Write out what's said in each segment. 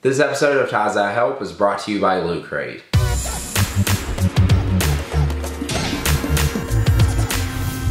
This episode of Ties That Help is brought to you by Loot Crate.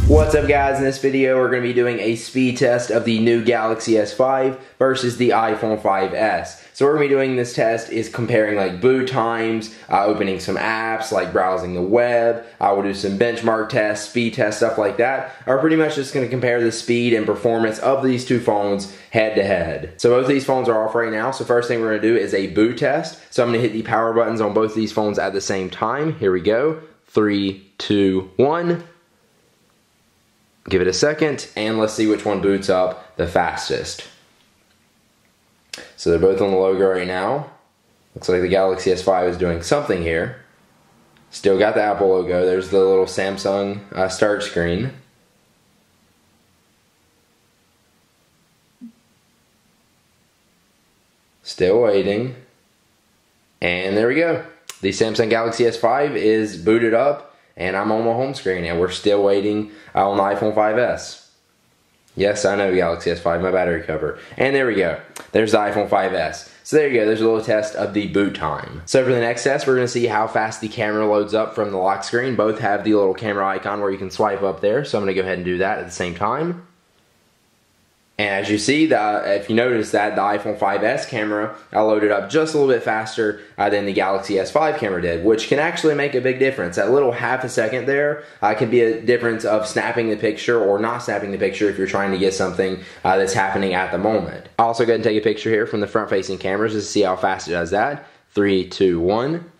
What's up guys, in this video we're going to be doing a speed test of the new Galaxy S5 versus the iPhone 5S. So what we're going to be doing this test is comparing like boot times, opening some apps, like browsing the web. We'll do some benchmark tests, speed tests, stuff like that. We're pretty much just going to compare the speed and performance of these two phones head to head. So both of these phones are off right now. So first thing we're going to do is a boot test. So I'm going to hit the power buttons on both of these phones at the same time. Here we go. 3, 2, 1. Give it a second, and let's see which one boots up the fastest. So they're both on the logo right now. Looks like the Galaxy S5 is doing something here. Still got the Apple logo. There's the little Samsung start screen. Still waiting. And there we go. The Samsung Galaxy S5 is booted up. And I'm on my home screen, and we're still waiting on the iPhone 5S. Yes, I know, Galaxy S5, my battery cover. And there we go. There's the iPhone 5S. So there you go, there's a little test of the boot time. So for the next test, we're going to see how fast the camera loads up from the lock screen. Both have the little camera icon where you can swipe up there, so I'm going to go ahead and do that at the same time. And as you see, if you notice that the iPhone 5S camera loaded up just a little bit faster than the Galaxy S5 camera did, which can actually make a big difference. That little half a second there can be a difference of snapping the picture or not snapping the picture if you're trying to get something that's happening at the moment. I'll also go ahead and take a picture here from the front-facing cameras to see how fast it does that. 3, 2, 1.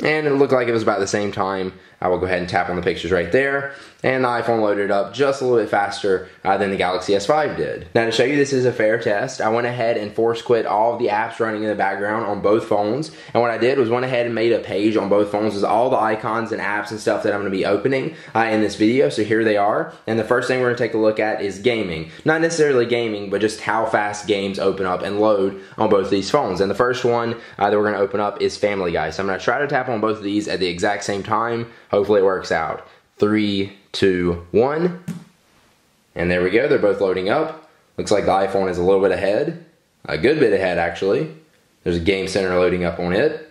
And it looked like it was about the same time. I will go ahead and tap on the pictures right there. And the iPhone loaded up just a little bit faster than the Galaxy S5 did. Now to show you this is a fair test, I went ahead and force quit all of the apps running in the background on both phones. And what I did was went ahead and made a page on both phones with all the icons and apps and stuff that I'm going to be opening in this video. So here they are. And the first thing we're going to take a look at is gaming. Not necessarily gaming, but just how fast games open up and load on both these phones. And the first one that we're going to open up is Family Guy. So I'm going to try to tap on both of these at the exact same time. Hopefully it works out. 3, 2, 1. And there we go. They're both loading up. Looks like the iPhone is a little bit ahead. A good bit ahead, actually. There's a Game Center loading up on it.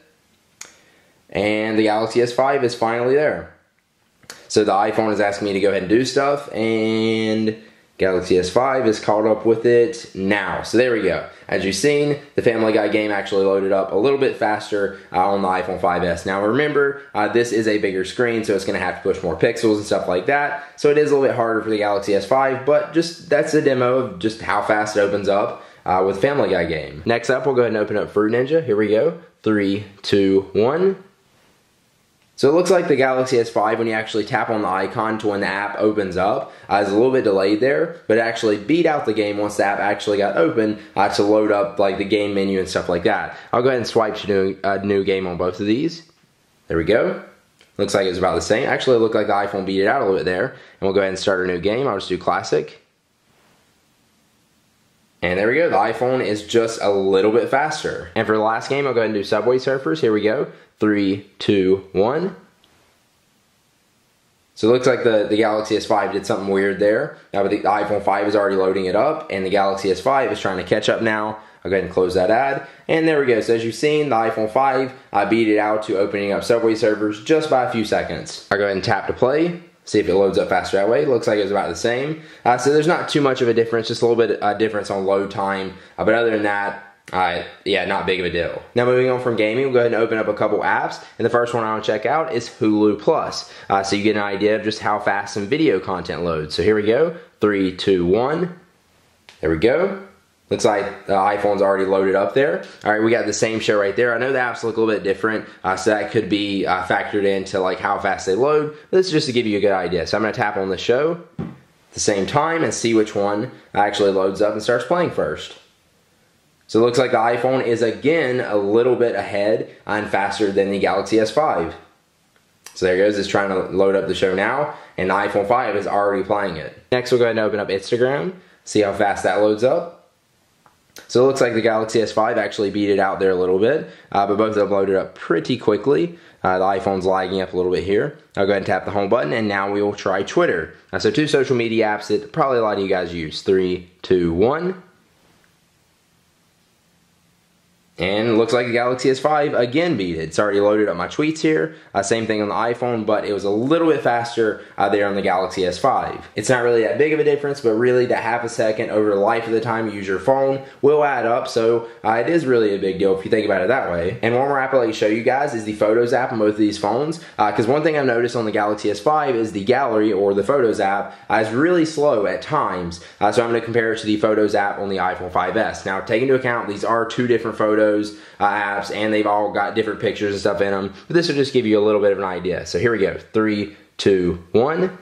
And the Galaxy S5 is finally there. So the iPhone is asking me to go ahead and do stuff. And Galaxy S5 is caught up with it now. So there we go. As you've seen, the Family Guy game actually loaded up a little bit faster on the iPhone 5S. Now remember, this is a bigger screen, so it's going to have to push more pixels and stuff like that. So it is a little bit harder for the Galaxy S5, but just that's a demo of just how fast it opens up with Family Guy game. Next up, we'll go ahead and open up Fruit Ninja. Here we go. 3, 2, 1. So it looks like the Galaxy S5, when you actually tap on the icon to when the app opens up, is a little bit delayed there, but it actually beat out the game once the app actually got open to load up like the game menu and stuff like that. I'll go ahead and swipe to do a new game on both of these. There we go. Looks like it's about the same. Actually, it looked like the iPhone beat it out a little bit there. And we'll go ahead and start a new game. I'll just do Classic. And there we go. The iPhone is just a little bit faster. And for the last game, I'll go ahead and do Subway Surfers. Here we go. 3, 2, 1. So it looks like the Galaxy S5 did something weird there. Now, but the iPhone 5 is already loading it up, and the Galaxy S5 is trying to catch up now. I'll go ahead and close that ad. And there we go. So as you've seen, the iPhone 5 beat it out to opening up Subway Surfers just by a few seconds. I'll go ahead and tap to play. See if it loads up faster that way. Looks like it's about the same. So there's not too much of a difference, just a little bit of difference on load time. But other than that, yeah, not big of a deal. Now moving on from gaming, we'll go ahead and open up a couple apps. And the first one I want to check out is Hulu Plus. So you get an idea of just how fast some video content loads. So here we go. 3, 2, 1. There we go. Looks like the iPhone's already loaded up there. All right, we got the same show right there. I know the apps look a little bit different, so that could be factored into like how fast they load. But this is just to give you a good idea. So I'm going to tap on the show at the same time and see which one actually loads up and starts playing first. So it looks like the iPhone is again a little bit ahead and faster than the Galaxy S5. So there it goes, it's trying to load up the show now, and the iPhone 5 is already playing it. Next we'll go ahead and open up Instagram, see how fast that loads up. So it looks like the Galaxy S5 actually beat it out there a little bit, but both of them loaded up pretty quickly. The iPhone's lagging up a little bit here. I'll go ahead and tap the home button, and now we will try Twitter. So 2 social media apps that probably a lot of you guys use. 3, 2, 1. And it looks like the Galaxy S5 again beat it. It's already loaded up my tweets here. Same thing on the iPhone, but it was a little bit faster there on the Galaxy S5. It's not really that big of a difference, but really that half a second over the life of the time you use your phone will add up. So it is really a big deal if you think about it that way. And one more app I'd like to show you guys is the Photos app on both of these phones. Because one thing I've noticed on the Galaxy S5 is the Gallery or the Photos app is really slow at times. So I'm going to compare it to the Photos app on the iPhone 5S. Now take into account these are 2 different photos apps, and they've all got different pictures and stuff in them, but this will just give you a little bit of an idea. So here we go, 3, 2, 1.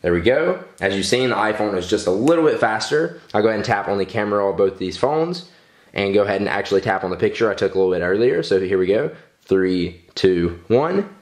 There we go. As you've seen, the iPhone is just a little bit faster. I'll go ahead and tap on the camera on both these phones and go ahead and actually tap on the picture I took a little bit earlier. So here we go, 3, 2, 1.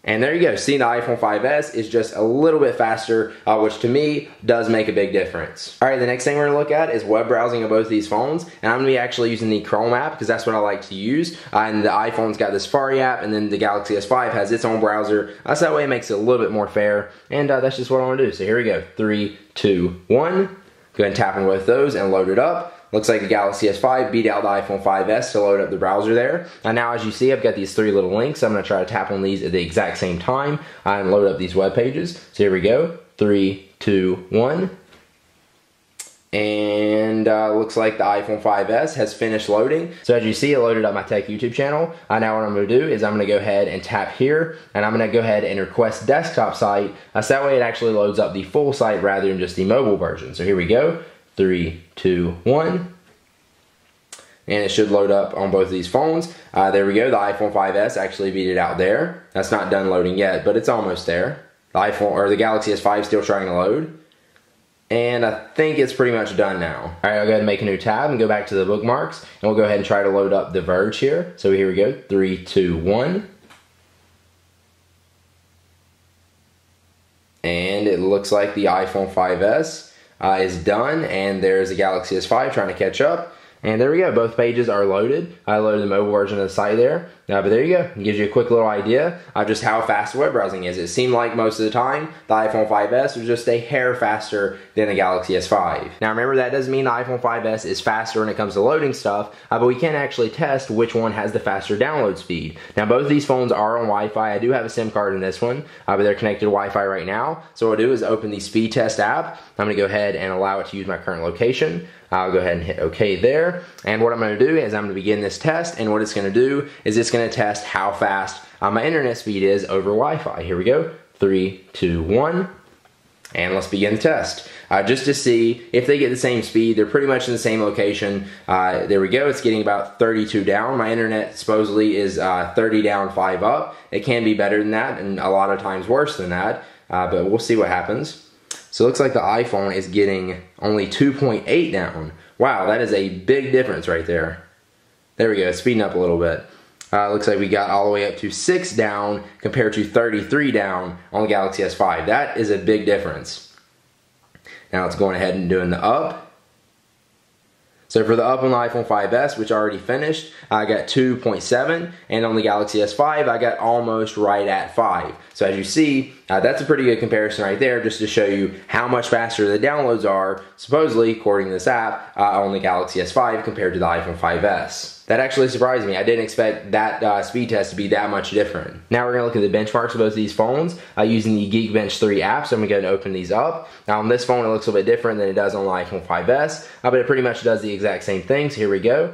And there you go. See, the iPhone 5S is just a little bit faster, which to me does make a big difference. All right, the next thing we're going to look at is web browsing of both these phones. And I'm going to be actually using the Chrome app because that's what I like to use. And the iPhone's got the Safari app, and then the Galaxy S5 has its own browser. So that way it makes it a little bit more fair. And that's just what I want to do. So here we go. 3, 2, 1. Go ahead and tap on both those and load it up. Looks like the Galaxy S5 beat out the iPhone 5S to load up the browser there. And now as you see, I've got these 3 little links. I'm going to try to tap on these at the exact same time and load up these web pages. So here we go. 3, 2, 1. And looks like the iPhone 5S has finished loading. So as you see, it loaded up my tech YouTube channel. Now what I'm going to do is I'm going to go ahead and tap here, and I'm going to go ahead and request desktop site. So that way it actually loads up the full site rather than just the mobile version. So here we go. 3, 2, 1. And it should load up on both of these phones. There we go. The iPhone 5S actually beat it out there. That's not done loading yet, but it's almost there. The iPhone or the Galaxy S5 is still trying to load. And I think it's pretty much done now. All right, I'll go ahead and make a new tab and go back to the bookmarks, and we'll go ahead and try to load up The Verge here. So here we go. 3, 2, 1. And it looks like the iPhone 5S is done, and there's the Galaxy S5 trying to catch up. And there we go, both pages are loaded. I loaded the mobile version of the site there. But there you go, it gives you a quick little idea of just how fast web browsing is. It seemed like most of the time, the iPhone 5S was just a hair faster than the Galaxy S5. Now remember, that doesn't mean the iPhone 5S is faster when it comes to loading stuff, but we can actually test which one has the faster download speed. Now both of these phones are on Wi-Fi. I do have a SIM card in this one, but they're connected to Wi-Fi right now. So what I'll do is open the speed test app. I'm gonna go ahead and allow it to use my current location. I'll go ahead and hit OK there. And what I'm going to do is I'm going to begin this test, and what it's going to do is it's going to test how fast my internet speed is over Wi-Fi. Here we go. 3, 2, 1. And let's begin the test. Just to see if they get the same speed. They're pretty much in the same location. There we go. It's getting about 32 down. My internet supposedly is 30 down, 5 up. It can be better than that, and a lot of times worse than that. But we'll see what happens. So it looks like the iPhone is getting only 2.8 down. Wow, that is a big difference right there. There we go, it's speeding up a little bit. Looks like we got all the way up to 6 down compared to 33 down on the Galaxy S5. That is a big difference. Now let's go ahead and doing the up. So for the up on the iPhone 5S, which I already finished, I got 2.7, and on the Galaxy S5, I got almost right at 5. So as you see, that's a pretty good comparison right there, just to show you how much faster the downloads are, supposedly, according to this app, on the Galaxy S5 compared to the iPhone 5S. That actually surprised me. I didn't expect that speed test to be that much different. Now we're going to look at the benchmarks of both of these phones using the Geekbench 3 app. So I'm going to go ahead and open these up. Now on this phone, it looks a little bit different than it does on the iPhone 5S, but it pretty much does the exact same thing. So here we go.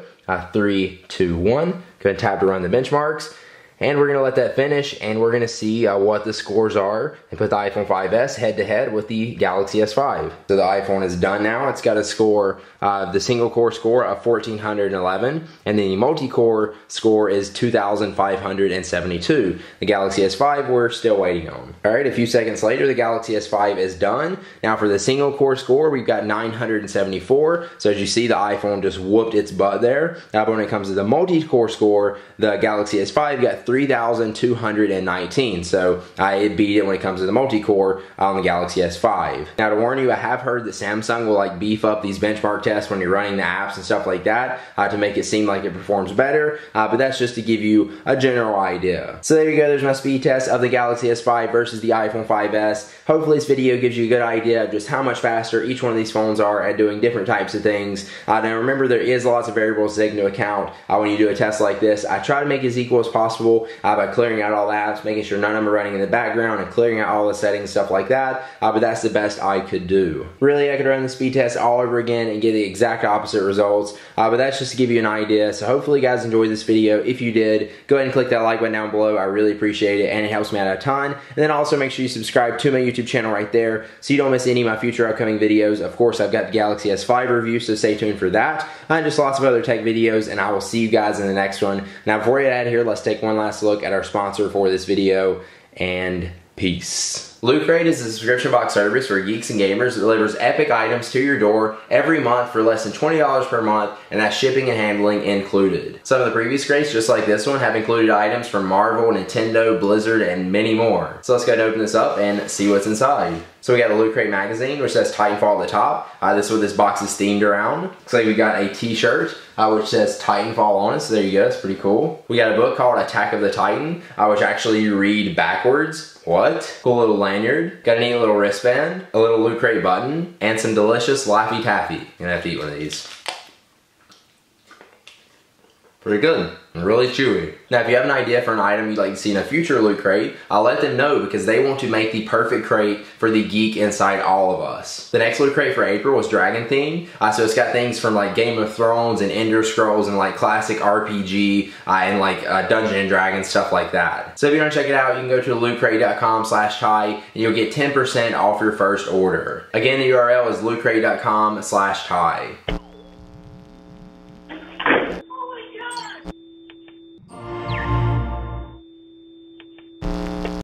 3, 2, 1. Go ahead and tap to run the benchmarks. And we're going to let that finish, and we're going to see what the scores are and put the iPhone 5S head-to-head with the Galaxy S5. So the iPhone is done now. It's got a score, the single-core score of 1,411, and then the multi-core score is 2,572. The Galaxy S5 we're still waiting on. All right, a few seconds later, the Galaxy S5 is done. Now for the single-core score, we've got 974. So as you see, the iPhone just whooped its butt there. Now, but when it comes to the multi-core score, the Galaxy S5 got have 3,219. So it beat it when it comes to the multi-core on the Galaxy S5. Now to warn you, I have heard that Samsung will like beef up these benchmark tests when you're running the apps and stuff like that to make it seem like it performs better, but that's just to give you a general idea. So there you go, there's my speed test of the Galaxy S5 versus the iPhone 5S. Hopefully this video gives you a good idea of just how much faster each one of these phones are at doing different types of things. Now remember, there is lots of variables to take into account when you do a test like this. I try to make it as equal as possible by clearing out all the apps, making sure none of them are running in the background, and clearing out all the settings, stuff like that, but that's the best I could do. Really, I could run the speed test all over again and get the exact opposite results, but that's just to give you an idea. So hopefully you guys enjoyed this video. If you did, go ahead and click that like button down below. I really appreciate it, and it helps me out a ton. And then also make sure you subscribe to my YouTube channel right there so you don't miss any of my future upcoming videos. Of course, I've got the Galaxy S5 review, so stay tuned for that, and just lots of other tech videos, and I will see you guys in the next one. Now before we get out of here, let's take one last look at our sponsor for this video, and peace. Loot Crate is a subscription box service for geeks and gamers that delivers epic items to your door every month for less than $20 per month, and that's shipping and handling included. Some of the previous crates, just like this one, have included items from Marvel, Nintendo, Blizzard, and many more. So let's go ahead and open this up and see what's inside. So we got a Loot Crate magazine, which says Titanfall at the top. This is what this box is themed around. Looks like we got a t-shirt, which says Titanfall on it, so there you go, it's pretty cool. We got a book called Attack of the Titan, which actually you read backwards. What? Cool little lanyard. Got a neat little wristband, a little Loot Crate button, and some delicious Laffy Taffy. I'm gonna have to eat one of these. Pretty good and really chewy. Now if you have an idea for an item you'd like to see in a future Loot Crate, I'll let them know because they want to make the perfect crate for the geek inside all of us. The next Loot Crate for April was dragon themed, so it's got things from like Game of Thrones and Ender Scrolls and like classic RPG and like Dungeons and Dragons, stuff like that. So if you want to check it out, you can go to lootcrate.com/Ty and you'll get 10% off your first order. Again, the URL is lootcrate.com/Ty.